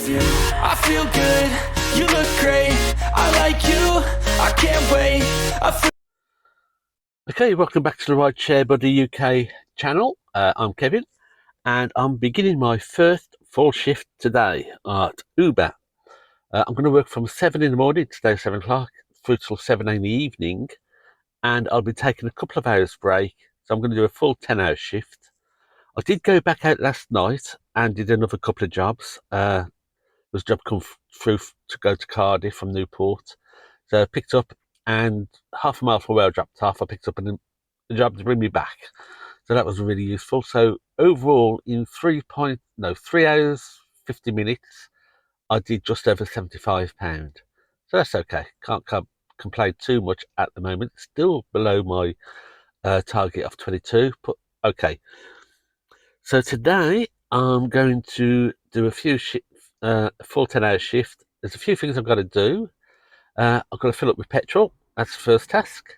you. I feel good, you look great, I like you, I can't wait. Okay, welcome back to the Rideshare Buddy UK channel. I'm Kevin, and I'm beginning my first full shift today at Uber. I'm going to work from 7 in the morning, today 7 o'clock, through till 7 in the evening, and I'll be taking a couple of hours break, so I'm going to do a full 10-hour shift. I did go back out last night and did another couple of jobs. There was a job come through to go to Cardiff from Newport, so I picked up, and half a mile from where I dropped off, I picked up the job to bring me back. So that was really useful. So overall, in 3 hours, 50 minutes, I did just over £75. So that's okay. Can't complain too much at the moment. Still below my target of 22, but okay. So today I'm going to do a full 10-hour shift. There's a few things I've got to do. I've got to fill up with petrol. That's the first task.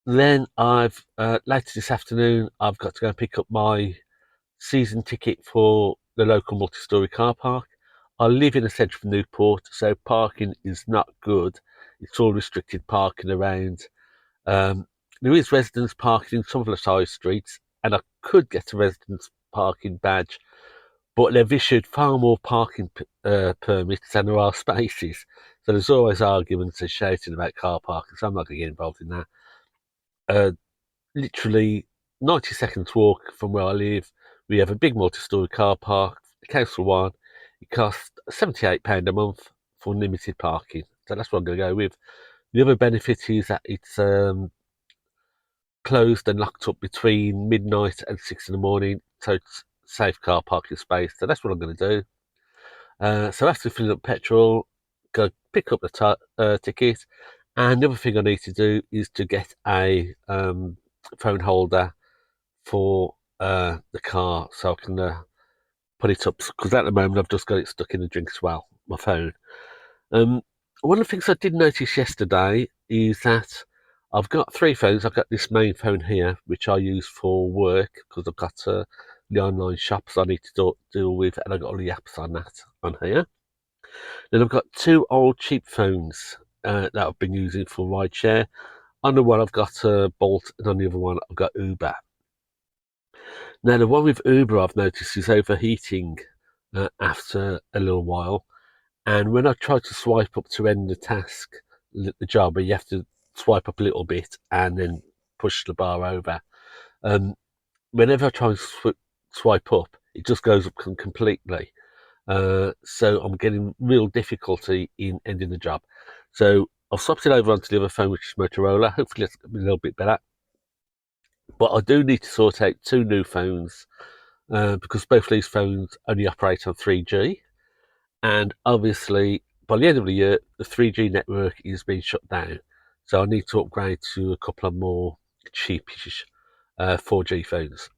Then I've later this afternoon I've got to go and pick up my season ticket for the local multi-storey car park. I live in the centre of Newport, so parking is not good. It's all restricted parking around. There is residence parking in some of the side streets, and I could get a residence parking badge, but they've issued far more parking permits than there are spaces. So there's always arguments and shouting about car parking, so I'm not going to get involved in that. Literally 90 seconds walk from where I live, we have a big multi-storey car park, the council one. It costs £78 a month for limited parking, so that's what I'm going to go with. The other benefit is that it's closed and locked up between midnight and 6 in the morning, so it's safe car parking space. So that's what I'm going to do. So after filling up petrol, go pick up the ticket, and the other thing I need to do is to get a phone holder for the car, so I can put it up, because at the moment I've just got it stuck in the drink swell, my phone. One of the things I did notice yesterday is that I've got 3 phones. I've got this main phone here, which I use for work, because I've got the online shops I need to deal with, and I've got all the apps on that on here. Then I've got 2 old cheap phones that I've been using for rideshare. On the one I've got Bolt, and on the other one I've got Uber. Now the one with Uber I've noticed is overheating after a little while, and when I try to swipe up to end the task, the job, you have to swipe up a little bit and then push the bar over. Whenever I try and swipe up, it just goes up completely. So I'm getting real difficulty in ending the job. So I've swapped it over onto the other phone, which is Motorola. Hopefully it's a little bit better. But I do need to sort out 2 new phones, because both of these phones only operate on 3G. And obviously, by the end of the year, the 3G network is being shut down. So I need to upgrade to a couple of more cheapish 4G phones.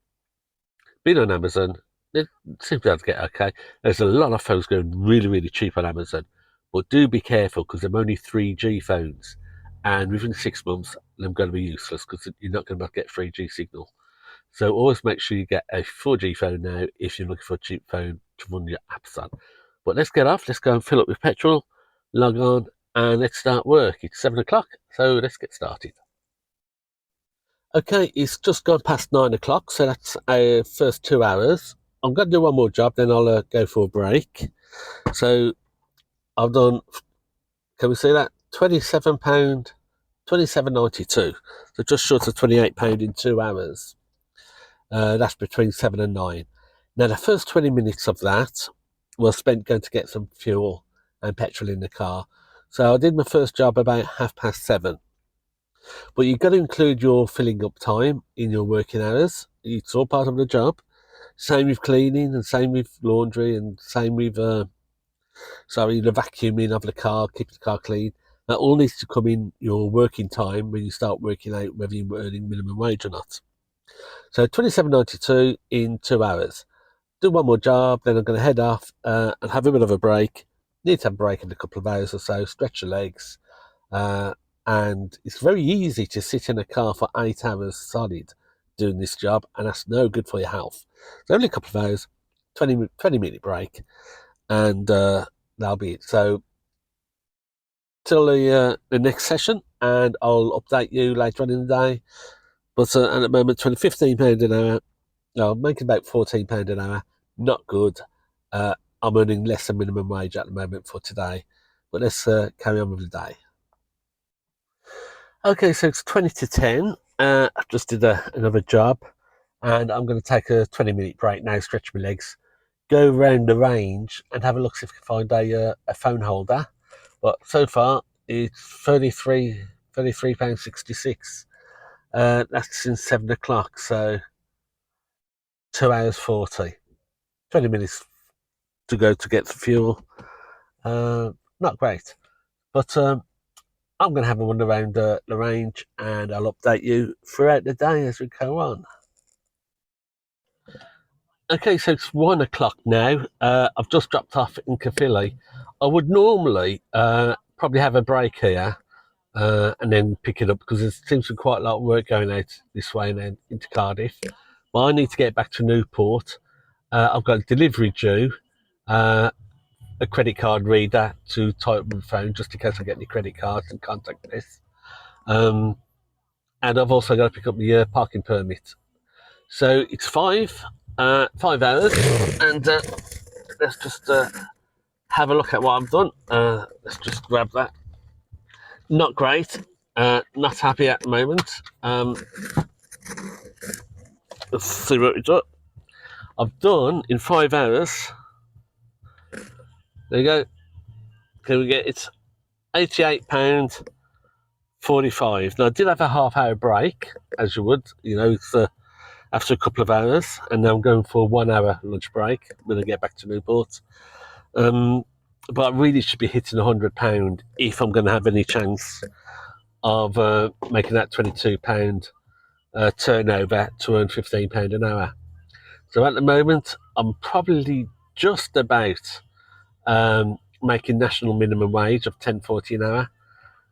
Being on Amazon, it seems to be able to get okay. There's a lot of phones going really, really cheap on Amazon. But do be careful, because they're only 3G phones. And within 6 months, they're going to be useless, because you're not going to get 3G signal. So always make sure you get a 4G phone now if you're looking for a cheap phone to run your apps on. But let's get off, let's go and fill up with petrol, log on, and let's start work. It's 7 o'clock, so let's get started. Okay, it's just gone past 9 o'clock, so that's our first 2 hours. I'm going to do one more job, then I'll go for a break. So I've done, can we see that? £27, £27.92. So just short of £28 in 2 hours. That's between 7 and 9. Now, the first 20 minutes of that was spent going to get some fuel and petrol in the car. So I did my first job about 7:30. But you've got to include your filling up time in your working hours. It's all part of the job. Same with cleaning, and same with laundry, and same with the vacuuming of the car, keeping the car clean. That all needs to come in your working time when you start working out whether you're earning minimum wage or not. So £27.92 in 2 hours. Do one more job, then I'm going to head off and have a bit of a break. Need to have a break in a couple of hours or so, stretch your legs. And it's very easy to sit in a car for 8 hours solid doing this job, and that's no good for your health. So only a couple of hours, 20-minute break. and that'll be it. So till the next session, and I'll update you later on in the day. But at the moment, £15 an hour. No, I'm making about £14 an hour. Not good. I'm earning less than minimum wage at the moment for today. But let's carry on with the day. Okay, so it's 20 to 10. I've just did another job, and I'm going to take a 20-minute break now, stretch my legs, go round the range and have a look, see if I can find a phone holder. But so far, it's £33.66. That's since 7 o'clock, so 2 hours 40. 20 minutes to go to get the fuel. Not great. But I'm going to have a wander around the range, and I'll update you throughout the day as we go on. Okay, so it's 1 o'clock now. I've just dropped off in Caerphilly. I would normally probably have a break here and then pick it up, because there seems to be quite a lot of work going out this way and then into Cardiff. But I need to get back to Newport. I've got a delivery due, a credit card reader to type on my phone just in case I get any credit cards and contact this. And I've also got to pick up the parking permit. So it's 5 hours, and let's just have a look at what I've done. Let's just grab that. Not great. Not happy at the moment. Let's see what we've done. I've done in 5 hours. There you go. Can we get it? £88.45. Now I did have a half-hour break, as you would. It's after a couple of hours, and now I'm going for a 1 hour lunch break when I get back to Newport. But I really should be hitting £100 if I'm going to have any chance of making that £22 turnover to earn £15 an hour. So at the moment, I'm probably just about making national minimum wage of £10.40 an hour,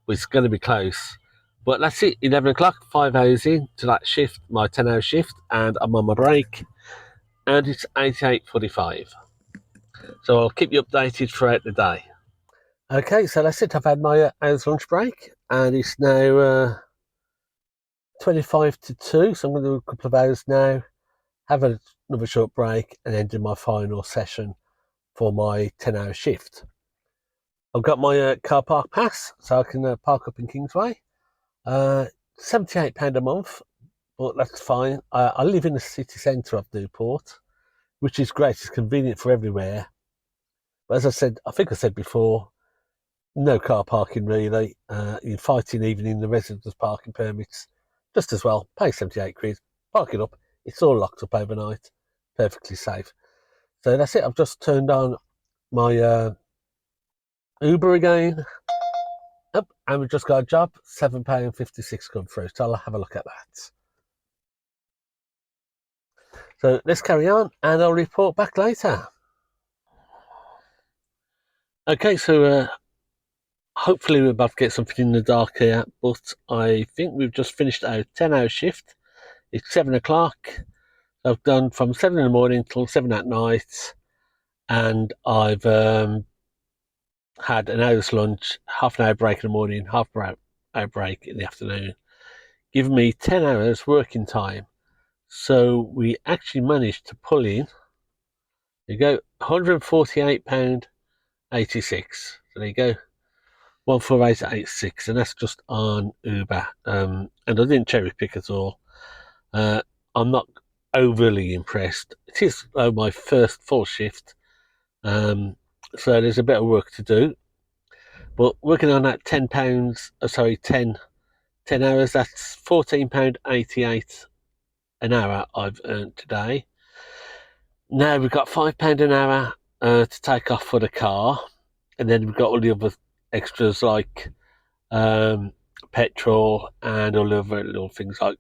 which is going to be close. But that's it, 11 o'clock, 5 hours in to that shift, my 10-hour shift, and I'm on my break, and it's 88.45. So I'll keep you updated throughout the day. Okay, so that's it. I've had my hour's lunch break, and it's now 25 to 2, so I'm going to do a couple of hours now, have another short break, and then do my final session for my 10-hour shift. I've got my car park pass, so I can park up in Kingsway. £78 a month, but that's fine. I live in the city centre of Newport, which is great. It's convenient for everywhere. But as I said, I think I said before, no car parking really. You're fighting even in the residents' parking permits just as well. Pay 78 quid, park it up. It's all locked up overnight. Perfectly safe. So that's it. I've just turned on my Uber again. And we've just got a job, £7.56 come through. So I'll have a look at that. So let's carry on, and I'll report back later. Okay, so hopefully we're about to get something in the dark here, but I think we've just finished our 10-hour shift. It's 7 o'clock. I've done from 7 in the morning till 7 at night, and I've had an hour's lunch, half an hour break in the morning, half an hour break in the afternoon, giving me 10 hours working time. So we actually managed to pull in, there you go, £148.86. So there you go, 148.86, and that's just on Uber. And I didn't cherry pick at all. I'm not overly impressed. It is my first full shift, so there's a bit of work to do. But working on that £10, 10 hours, that's £14.88 an hour I've earned today. Now we've got £5 an hour to take off for the car, and then we've got all the other extras like petrol and all the other little things like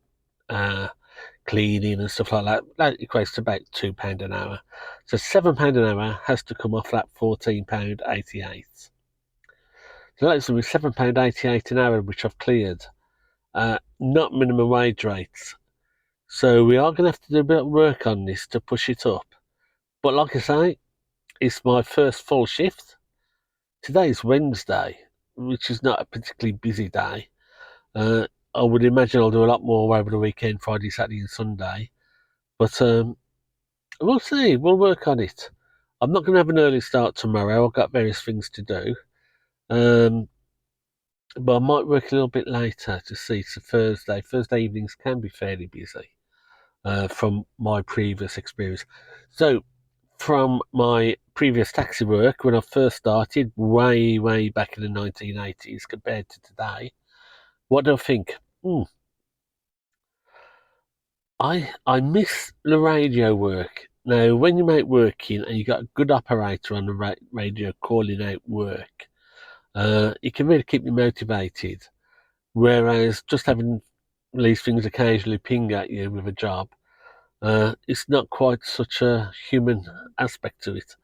cleaning and stuff like that. That equates to about £2 an hour. So £7 an hour has to come off that £14.88. So that's going to be £7.88 an hour, which I've cleared. Not minimum wage rates. So we are going to have to do a bit of work on this to push it up. But like I say, It's my first full shift. Today's Wednesday, which is not a particularly busy day. I would imagine I'll do a lot more over the weekend, Friday, Saturday, and Sunday. But we'll see. We'll work on it. I'm not going to have an early start tomorrow. I've got various things to do. But I might work a little bit later to see. It's a Thursday. Thursday evenings can be fairly busy from my previous experience. So, from my previous taxi work when I first started, way back in the 1980s compared to today, what do I think? I miss the radio work. Now, when you make working and you got a good operator on the radio calling out work, it can really keep you motivated. Whereas just having these things occasionally ping at you with a job, it's not quite such a human aspect to it.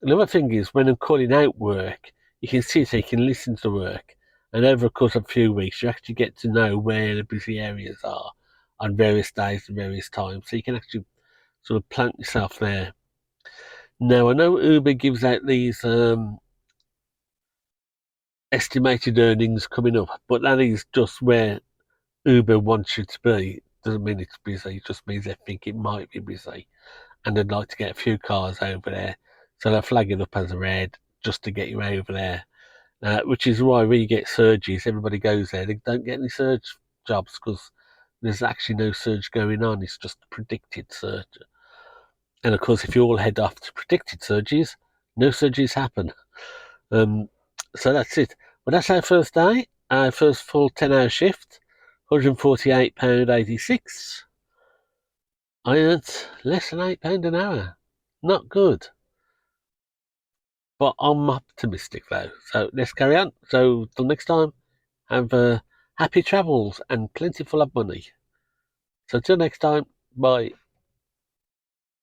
The other thing is when I'm calling out work, you can sit there, you can listen to work, and over the course of a few weeks, you actually get to know where the busy areas are on various days and various times, so you can actually sort of plant yourself there. Now, I know Uber gives out these estimated earnings coming up, but that is just where Uber wants you to be. Doesn't mean it's busy, it just means they think it might be busy, and they'd like to get a few cars over there, so they'll flag it up as a red just to get you over there. Which is why when you get surges, everybody goes there. They don't get any surge jobs because there's actually no surge going on. It's just predicted surge. And of course, if you all head off to predicted surges, no surges happen. So that's it. But that's our first day, our first full 10-hour shift, £148.86. I earned less than £8 an hour. Not good. But I'm optimistic though. So let's carry on. So till next time, have happy travels and plentiful of money. So till next time, bye.